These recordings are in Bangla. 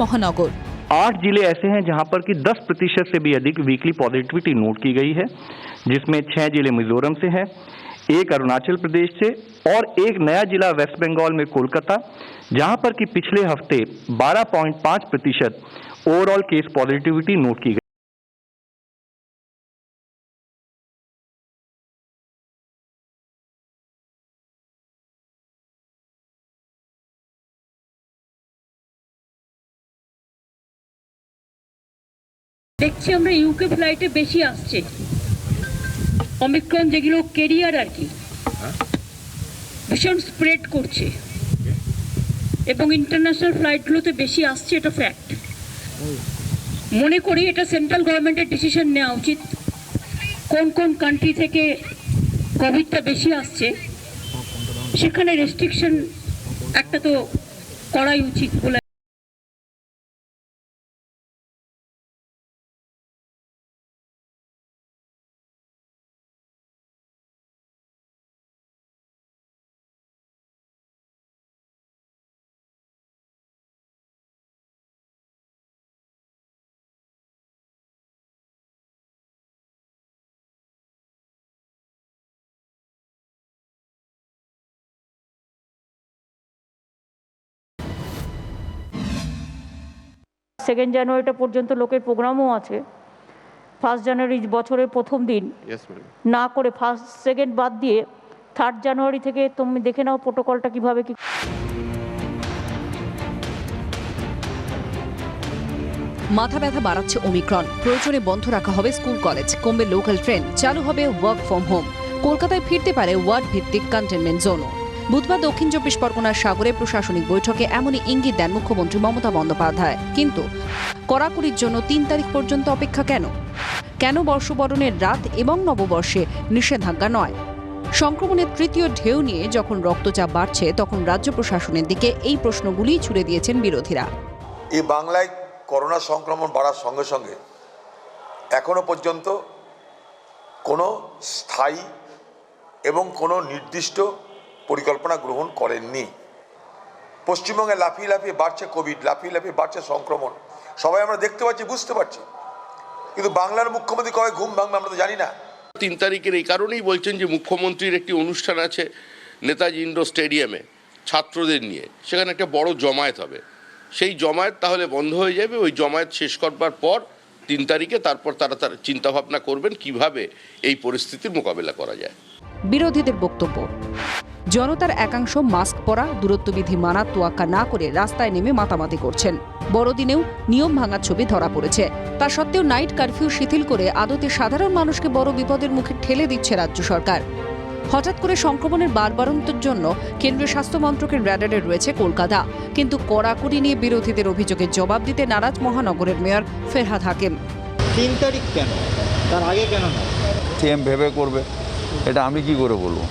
महानगर 8 जिले ऐसे हैं जहां पर कि 10% से भी अधिक वीकली पॉजिटिविटी नोट की गई है, जिसमें 6 जिले मिजोरम से हैं, 1 अरुणाचल प्रदेश से और 1 नया जिला वेस्ट बंगाल में कोलकाता, जहां पर कि पिछले हफ्ते 12.5% ओवरऑल केस पॉजिटिविटी नोट की गई। দেখছি আমরা ইউকে ফ্লাইটে বেশি আসছে ওমিক্রন, যেগুলো ক্যারিয়ার আর কি ভীষণ স্প্রেড করছে এবং ইন্টারন্যাশনাল ফ্লাইটগুলোতে বেশি আসছে, এটা ফ্যাক্ট। মনে করি এটা সেন্ট্রাল গভর্নমেন্টের ডিসিশন নেওয়া উচিত, কোন কোন কান্ট্রি থেকে কোভিডটা বেশি আসছে সেখানে রেস্ট্রিকশন একটা তো করাই উচিত বলে। সেকেন্ড জানুয়ারিটা পর্যন্ত লোকের প্রোগ্রামও আছে। 1 জানুয়ারি বছরের প্রথম দিন না করে সেকেন্ড বাদ দিয়ে 3 জানুয়ারি থেকে তুমি দেখে নাও প্রোটোকলটা কিভাবে কি। মাথা ব্যথা বাড়াচ্ছে ওমিক্রন, প্রয়োজনে বন্ধ রাখা হবে স্কুল কলেজ, কমবে লোকাল ট্রেন, চালু হবে ওয়ার্ক ফ্রম হোম, কলকাতায় ফিরতে পারে ওয়ার্ড ভিত্তিক কন্টেনমেন্ট জোনও। বুধবার দক্ষিণ 24 পরগনার সাগরে প্রশাসনিক বৈঠকে এমনই ইঙ্গিত দেন মুখ্যমন্ত্রী মমতা বন্দ্যোপাধ্যায়। কিন্তু কড়াকড়ির জন্য 3 তারিখ পর্যন্ত অপেক্ষা কেন? কেন বর্ষবরণের রাত এবং নববর্ষে নিষেধাজ্ঞা নয়? সংক্রমণের তৃতীয় ঢেউ নিয়ে যখন রক্তচাপ বাড়ছে, তখন রাজ্য প্রশাসনের দিকে এই প্রশ্নগুলি ছুড়ে দিয়েছেন বিরোধীরা। এই বাংলায় করোনা সংক্রমণ বাড়ার সঙ্গে সঙ্গে এখনো পর্যন্ত কোনো স্থায়ী এবং কোনো নির্দিষ্ট পরিকল্পনা গ্রহণ করেননি। পশ্চিমবঙ্গে লাফিয়ে লাফিয়ে বাড়ছে কোভিড, লাফিয়ে লাফিয়ে বাড়ছে সংক্রমণ, সবাই আমরা দেখতে পাচ্ছি, বুঝতে পারছি, কিন্তু বাংলার মুখ্যমন্ত্রী কবে ঘুম ভাঙবে আমরা তো জানি না। 3 তারিখের এই কারণেই বলছেন যে মুখ্যমন্ত্রীর একটি অনুষ্ঠান আছে নেতাজি ইন্ডোর স্টেডিয়ামে ছাত্রদের নিয়ে, সেখানে একটা বড় জমায়েত হবে, সেই জমায়েত তাহলে বন্ধ হয়ে যাবে। ওই জমায়েত শেষ করবার পর 3 তারিখে তারপর তারা তার চিন্তাভাবনা করবেন কিভাবে এই পরিস্থিতির মোকাবেলা করা যায়। বিরোধীদের বক্তব্য, জনতার একাংশ মাস্ক পরা, দূরত্ববিধি মানার তোয়াক্কা না করে রাস্তায় নেমে মাতামাতি করছেন। বড়দিনেও নিয়ম ভাঙার ছবি ধরা পড়েছে। তা সত্ত্বেও নাইট কারফিউ শিথিল করে আদতে সাধারণ মানুষকে বড় বিপদের মুখে ঠেলে দিচ্ছে রাজ্য সরকার। হঠাৎ করে সংক্রমণের বাড়বাড়ন্তের জন্য কেন্দ্রীয় স্বাস্থ্য মন্ত্রকের র্যাডারে রয়েছে কলকাতা, কিন্তু কড়াকড়ি নিয়ে বিরোধীদের অভিযোগের জবাব দিতে নারাজ মহানগরের মেয়র ফেরহাদ হাকিম। 3 তারিখ কেন, তার আগে কেন না? সিএম ভেবে করবে, এটা আমি কি করে বলবো?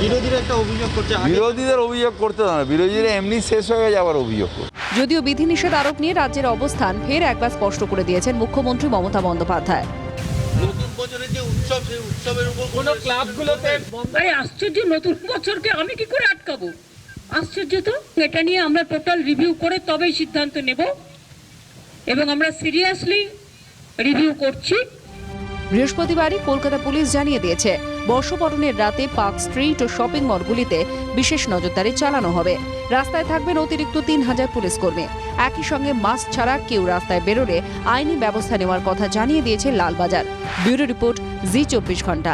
বিরোধীরা একটা অভিযোগ করছে, বিরোধীদের অভিযোগ করতে না, বিরোধীরা এমনি শেষ হয়ে যাবার অভিযোগ করছে। যদিও বিধিনিষেধ আরোপ নিয়ে রাজ্যের অবস্থান ফের একবার স্পষ্ট করে দিয়েছেন মুখ্যমন্ত্রী মমতা বন্দ্যোপাধ্যায়। নতুন বছরের যে উৎসব, সেই উৎসবের উপর কোনো ক্লাবগুলোতে আশ্চর্য, নতুন বছরকে আমি কি করে আটকাবো? আশ্চর্য তো। এটা নিয়ে আমরা টোটাল রিভিউ করে তবেই সিদ্ধান্ত নেব এবং আমরা সিরিয়াসলি রিভিউ করছি। বৃহস্পতিবারই কলকাতা পুলিশ জানিয়ে দিয়েছে, বর্ষবরণের রাতে পার্ক স্ট্রিট ও শপিং মলগুলিতে বিশেষ নজরদারি চালানো হবে। রাস্তায় থাকবেন অতিরিক্ত 3000 পুলিশ কর্মী। একই সঙ্গে মাস্ক ছাড়া কেউ রাস্তায় বেরোলে আইনি ব্যবস্থা নেওয়ার কথা জানিয়ে দিয়েছে লালবাজার। ব্যুরো রিপোর্ট, জি 24 ঘন্টা।